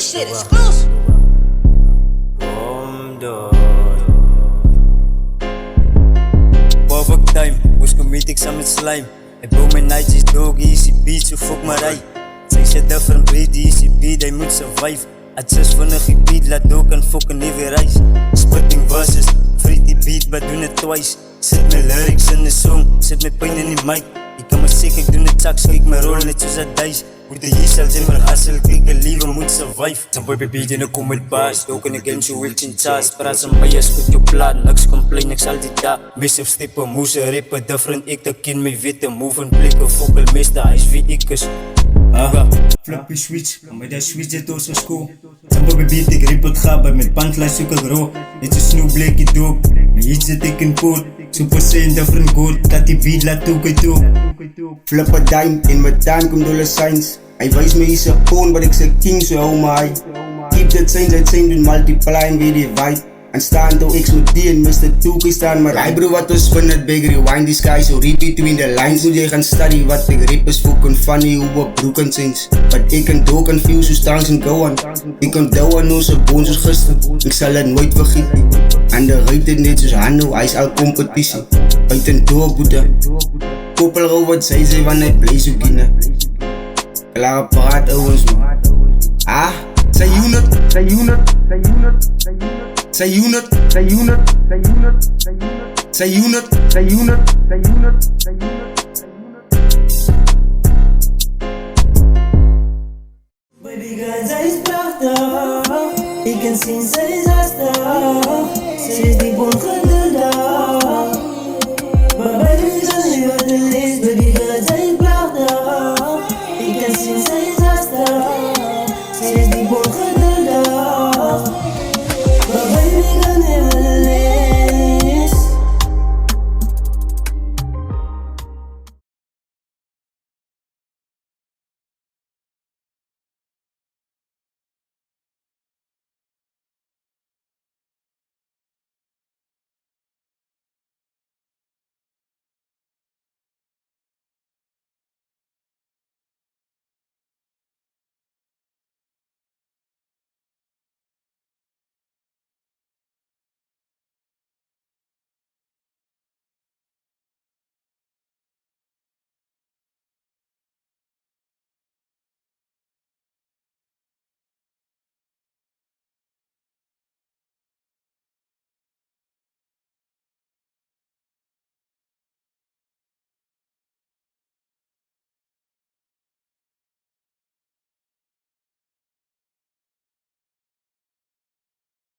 shit exclusive. Perfect time, moes comedic saam met slime. Ek bou my nightjes doggy, is die beat, so fok maar hy. Sy sê different breed, is die beat, hy moet survive. Adjust vinnig die beat, laat ook en fok en nie weer reis. Spitting verses, vreet die beat, but doen it twice. Sit my lyrics in die song, sit my pijn in die mic. Ek kan maar sê, ek doen het saks, kyk my rol net soos a dice. Moet die hier in my hustle, kyk die liewe moet survive. Some boy beat en ek kom met baas, ook in die game so wild in chas. Praat some bias, goed jou plaat, niks complain, ek sal die daar. Massive steppe, moes een rapper, different, ek te ken my wete, move en blik, een fokkel meester, hy is wie ek is. Flippy switch, maar my die switch het ons geskoel. Some boy beat, ek rip het gabber, met pantlijn soek ek roo. Net so snoep bleek die doop, my iets het ek in koot. Super Saiyan different code, dat die beat laat ook uit toe. Flip a dime, en my time kom dollar signs. Hy wys my is a pawn, but ek sê king, so hou my high. Keep that signs, uit sign doen multiply en weer die vibe. En staan toe X met D en Mr. Toekie staan maar hy bro wat ons vind het big rewind die sky, so read between the lines. Moet jy gaan study wat ek rap is fucking funny, hoe ek broek en sings. But ek kan dook en feel soos tanks en go on. Ek kan douw aan ons boons soos gister, ek sal het nooit vergiet nie. En de ruit het net soos Hanno, hy is al competitie. Uit en door boete, koppel rou wat sy sê want hy bly so kiene. Klare praat ouwens man. Sy unit, sy unit, sy unit, sy unit. Sy unit, sy unit, sy unit, sy unit, sy unit, sy unit, sy unit, sy unit, sy unit. Baby girl, zij is prachtig. Ik kan zien, zij is lastig. Ze is diep ongelukkig.